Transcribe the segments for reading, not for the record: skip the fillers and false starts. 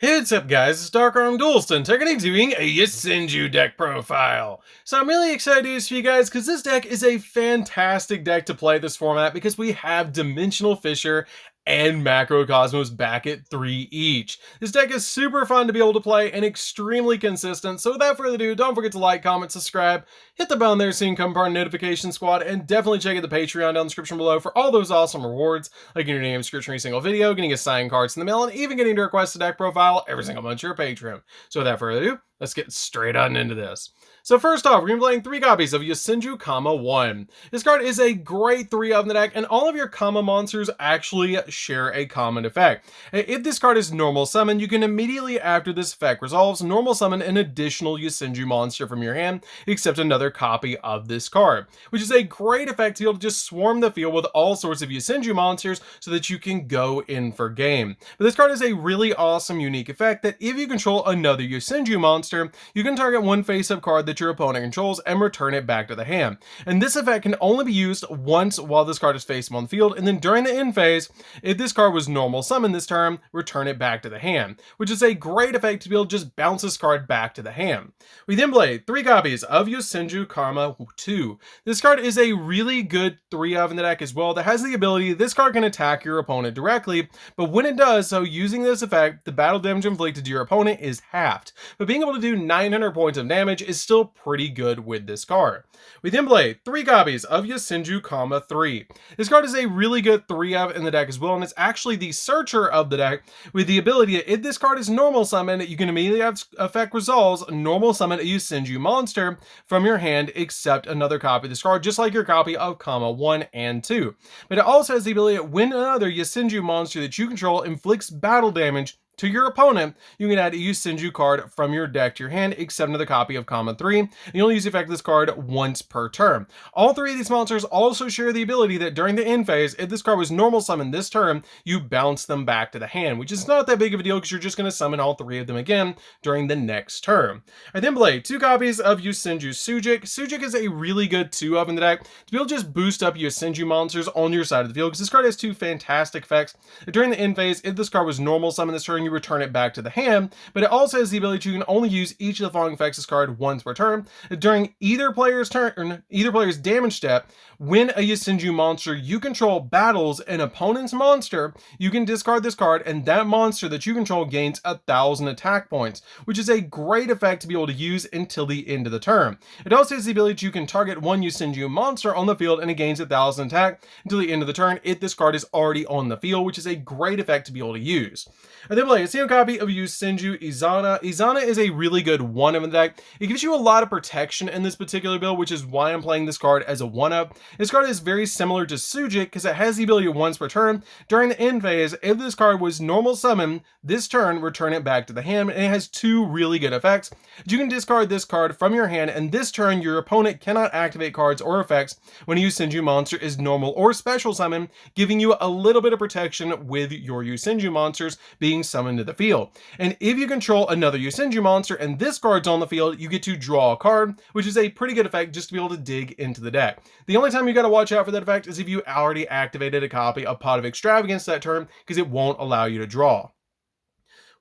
Hey, what's up guys, it's DarkArmedAlliance, technically doing a Yosenju deck profile. So I'm really excited to do this for you guys because this deck is a fantastic deck to play this format because we have Dimensional Fissure and Macrocosmos back at 3 each. This deck is super fun to be able to play and extremely consistent, so without further ado, don't forget to like, comment, subscribe, hit the bell there so you can become part of the notification squad, and definitely check out the Patreon down in the description below for all those awesome rewards, like getting your name description every single video, getting a signed cards in the mail, and even getting to request a deck profile every single month to your Patreon. So without further ado, let's get straight on into this. So first off, we're going to be playing 3 copies of Yosenju, 1. This card is a great 3 of in the deck, and all of your monsters actually share a common effect. If this card is normal summon, you can immediately after this effect resolves, normal summon an additional Yosenju monster from your hand, except another copy of this card, which is a great effect to be able to just swarm the field with all sorts of Yosenju monsters so that you can go in for game. But this card is a really awesome, unique effect that if you control another Yosenju monster, you can target one face-up card that your opponent controls and return it back to the hand. And this effect can only be used once while this card is facing on the field, and then during the end phase, if this card was normal summon this turn, return it back to the hand, which is a great effect to be able to just bounce this card back to the hand. We then play 3 copies of Yosenju 2. This card is a really good 3 of in the deck as well that has the ability this card can attack your opponent directly, but when it does so using this effect, the battle damage inflicted to your opponent is halved. But being able to do 900 points of damage is still pretty good with this card. We then play 3 copies of Yosenju, 3. This card is a really good 3 of in the deck as well, and it's actually the searcher of the deck with the ability that if this card is normal summoned, you can immediately have effect resolves, normal summon a Yosenju monster from your hand except another copy of this card, just like your copy of 1 and 2. But it also has the ability that when another Yosenju monster that you control inflicts battle damage to your opponent, you can add a Yosenju card from your deck to your hand, except another copy of 3, and you only use the effect of this card once per turn. All 3 of these monsters also share the ability that during the end phase, if this card was normal summoned this turn, you bounce them back to the hand, which is not that big of a deal because you're just going to summon all 3 of them again during the next turn. I then play 2 copies of Yosenju Sujik. Sujik is a really good 2 of in the deck to be able to just boost up Yosenju monsters on your side of the field, because this card has 2 fantastic effects. During the end phase, if this card was normal summoned this turn, you return it back to the hand, but it also has the ability you can only use each of the following effects this card once per turn. During either player's damage step, when a Yosenju monster you control battles an opponent's monster, you can discard this card and that monster that you control gains 1,000 attack points, which is a great effect to be able to use until the end of the turn. It also has the ability you can target one Yosenju monster on the field and it gains 1,000 attack until the end of the turn if this card is already on the field, which is a great effect to be able to use. I then play a single copy of Yosenju Izana. Izana is a really good 1 of in the deck. It gives you a lot of protection in this particular build, which is why I'm playing this card as a 1-up. This card is very similar to Sujik because it has the ability once per turn. During the end phase, if this card was normal summon this turn, return it back to the hand, and it has 2 really good effects. You can discard this card from your hand, and this turn your opponent cannot activate cards or effects when a Yosenju monster is normal or special summon, giving you a little bit of protection with your Yosenju monsters being summoned to the field. And if you control another Yosenju monster and this card's on the field, you get to draw a card, which is a pretty good effect just to be able to dig into the deck. The only time you got to watch out for that effect is if you already activated a copy of Pot of Extravagance that turn, because it won't allow you to draw.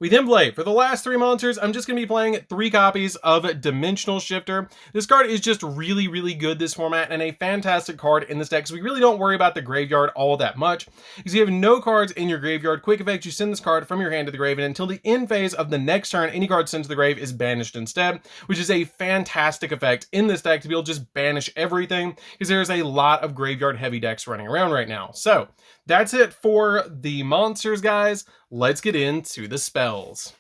We then play, for the last 3 monsters, I'm just going to be playing 3 copies of Dimensional Shifter. This card is just really, really good this format and a fantastic card in this deck, so we really don't worry about the graveyard all that much. Because you have no cards in your graveyard, quick effect, you send this card from your hand to the grave, and until the end phase of the next turn, any card sent to the grave is banished instead, which is a fantastic effect in this deck to be able to just banish everything, because there's a lot of graveyard heavy decks running around right now. So, that's it for the monsters, guys. Let's get into the spells.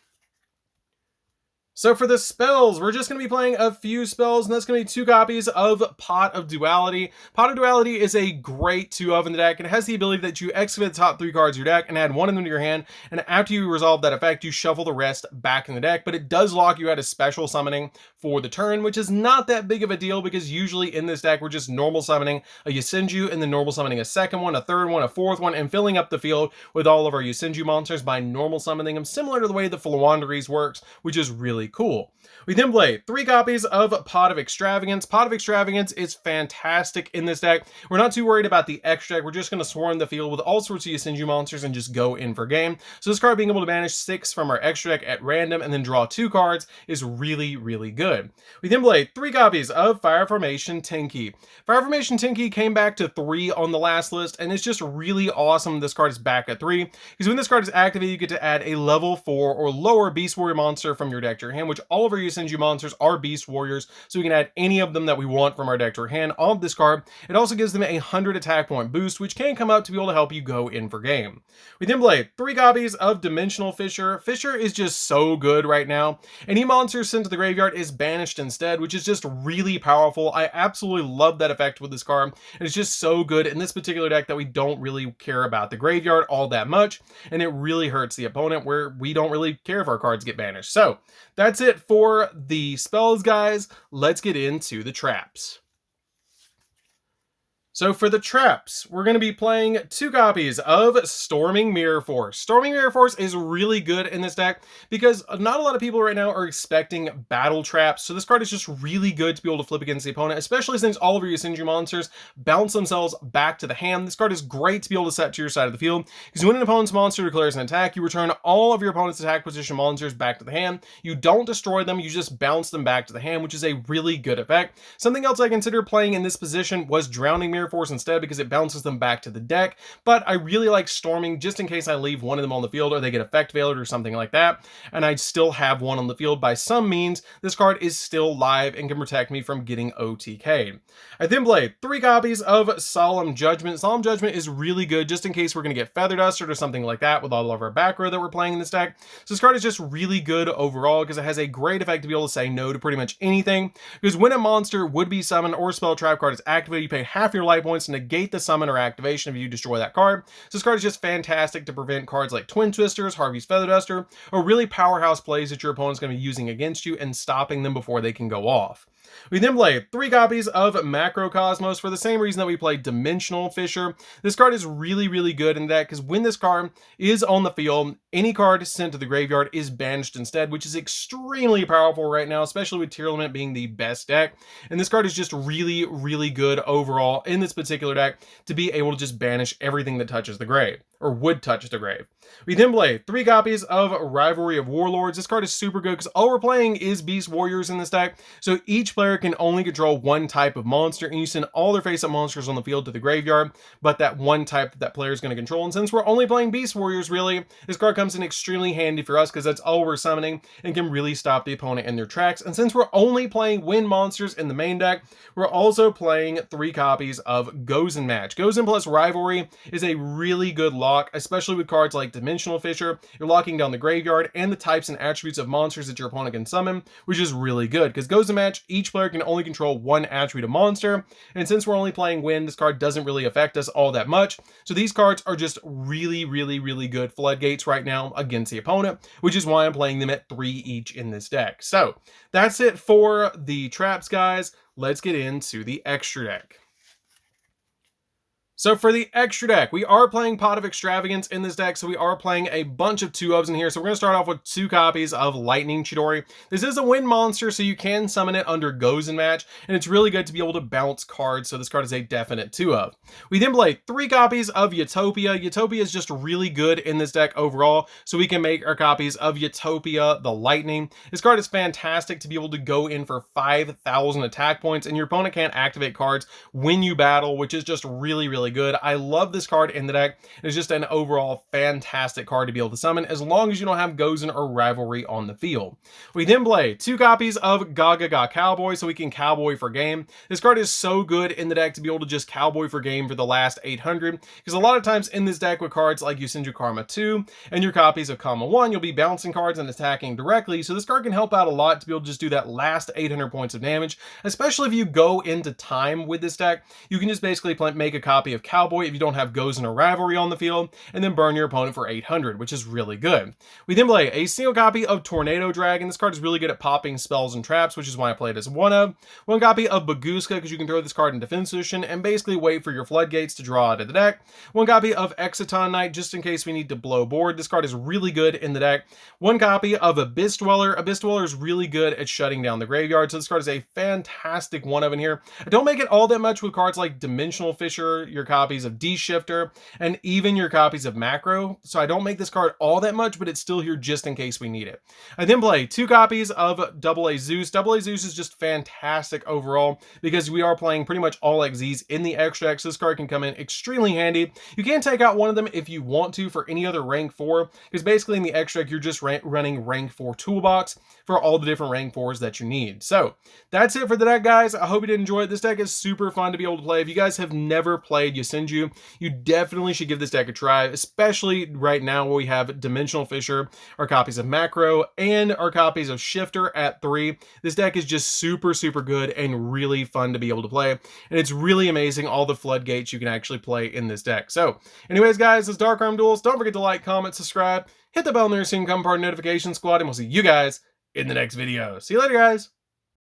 So for the spells, we're just going to be playing a few spells, and that's going to be 2 copies of Pot of Duality. Pot of Duality is a great 2 of in the deck, and it has the ability that you excavate the top 3 cards of your deck and add 1 of them to your hand, and after you resolve that effect, you shuffle the rest back in the deck, but it does lock you out of special summoning for the turn, which is not that big of a deal because usually in this deck, we're just normal summoning a Yosenju and then normal summoning a second one, a third one, a fourth one, and filling up the field with all of our Yosenju monsters by normal summoning them, similar to the way the Floowandereeze works, which is really really cool. We then play 3 copies of Pot of Extravagance. Pot of Extravagance is fantastic in this deck. We're not too worried about the extra deck. We're just going to swarm the field with all sorts of Yosenju monsters and just go in for game. So this card being able to banish 6 from our extra deck at random and then draw 2 cards is really, really good. We then play 3 copies of Fire Formation Tenki. Fire Formation Tenki came back to 3 on the last list, and it's just really awesome this card is back at 3, because when this card is activated, you get to add a level 4 or lower Beast Warrior monster from your deck to your hand, which all of our Yosenju monsters are Beast Warriors, so we can add any of them that we want from our deck to our hand on this card. It also gives them a 100 attack point boost, which can come up to be able to help you go in for game. We then play 3 copies of Dimensional Fissure. Fissure is just so good right now. Any monster sent to the graveyard is banished instead, which is just really powerful. I absolutely love that effect with this card, and it's just so good in this particular deck that we don't really care about the graveyard all that much, and it really hurts the opponent where we don't really care if our cards get banished. So that's it for the spells, guys. Let's get into the traps. So for the traps, we're going to be playing 2 copies of Storming Mirror Force. Storming Mirror Force is really good in this deck because not a lot of people right now are expecting battle traps. So this card is just really good to be able to flip against the opponent, especially since all of your Yosenju monsters bounce themselves back to the hand. This card is great to be able to set to your side of the field because when an opponent's monster declares an attack, you return all of your opponent's attack position monsters back to the hand. You don't destroy them, you just bounce them back to the hand, which is a really good effect. Something else I considered playing in this position was Drowning Mirror Force instead because it bounces them back to the deck, but I really like Storming just in case I leave one of them on the field or they get effect veiled or something like that, and I still have one on the field by some means. This card is still live and can protect me from getting OTK'd. I then play 3 copies of Solemn Judgment. Solemn Judgment is really good just in case we're going to get Feather Dusted or something like that with all of our back row that we're playing in this deck. So this card is just really good overall because it has a great effect to be able to say no to pretty much anything, because when a monster, would be summoned, or spell trap card is activated, you pay half your life points to negate the summon or activation if you destroy that card. So this card is just fantastic to prevent cards like Twin Twisters, Harvey's Feather Duster, or really powerhouse plays that your opponent's going to be using against you and stopping them before they can go off. We then play 3 copies of Macrocosmos for the same reason that we played Dimensional Fissure. This card is really, really good in that because when this card is on the field, any card sent to the graveyard is banished instead, which is extremely powerful right now, especially with Tearlament being the best deck. And this card is just really, really good overall in this particular deck to be able to just banish everything that touches the grave, or would touch the grave. We then play 3 copies of Rivalry of Warlords. This card is super good because all we're playing is Beast Warriors in this deck, so each player can only control one type of monster, and you send all their face-up monsters on the field to the graveyard, but that one type that player is going to control. And since we're only playing Beast Warriors, really, this card comes in extremely handy for us because that's all we're summoning and can really stop the opponent in their tracks. And since we're only playing wind monsters in the main deck, we're also playing 3 copies of Gozen Match. Gozen plus Rivalry is a really good lock, especially with cards like Dimensional Fissure. You're locking down the graveyard and the types and attributes of monsters that your opponent can summon, which is really good because Gozen Match, each player can only control one attribute of monster, and since we're only playing wind, this card doesn't really affect us all that much. So these cards are just really, really, really good floodgates right now against the opponent, which is why I'm playing them at 3 each in this deck. So that's it for the traps, guys. Let's get into the extra deck. So for the extra deck, we are playing Pot of Extravagance in this deck, so we are playing a bunch of 2-ofs in here. So we're going to start off with 2 copies of Lightning Chidori. This is a wind monster, so you can summon it under Gozen Match, and it's really good to be able to bounce cards, so this card is a definite 2-of. We then play 3 copies of Utopia. Utopia is just really good in this deck overall, so we can make our copies of Utopia the Lightning. This card is fantastic to be able to go in for 5,000 attack points, and your opponent can't activate cards when you battle, which is just really, really good. I love this card in the deck. It's just an overall fantastic card to be able to summon as long as you don't have Gozen or Rivalry on the field. We then play 2 copies of Gaga Cowboy so we can cowboy for game. This card is so good in the deck to be able to just cowboy for game for the last 800, because a lot of times in this deck with cards like Yosenju Karma 2 and your copies of Karma 1, you'll be bouncing cards and attacking directly, so this card can help out a lot to be able to just do that last 800 points of damage, especially if you go into time with this deck. You can just basically make a copy copy of Cowboy if you don't have Goes in a Rivalry on the field, and then burn your opponent for 800, which is really good. We then play a single copy of Tornado Dragon. This card is really good at popping spells and traps, which is why I play it as one of. One copy of Baguska, because you can throw this card in defense position and basically wait for your floodgates to draw out of the deck. One copy of Exciton Knight, just in case we need to blow board. This card is really good in the deck. One copy of Abyss Dweller. Abyss Dweller is really good at shutting down the graveyard, so this card is a fantastic one of in here. I don't make it all that much with cards like Dimensional Fisher, your copies of D-Shifter, and even your copies of Macro, so I don't make this card all that much, but it's still here just in case we need it. I then play 2 copies of Double A Zeus. Double A Zeus is just fantastic overall because we are playing pretty much all XZs in the extract, so this card can come in extremely handy. You can take out one of them if you want to for any other rank 4, because basically in the extract you're just running rank 4 toolbox for all the different rank 4s that you need. So that's it for the deck, guys. I hope you did enjoy it. This deck is super fun to be able to play. If you guys have never played Yosenju, you definitely should give this deck a try, especially right now where we have Dimensional Fisher, our copies of Macro, and our copies of Shifter at 3. This deck is just super good and really fun to be able to play, and it's really amazing all the floodgates you can actually play in this deck. So anyways, guys, this is Dark Arm Duels. Don't forget to like, comment, subscribe, hit the bell near so you can become part of the notification squad, and we'll see you guys in the next video. See you later, guys.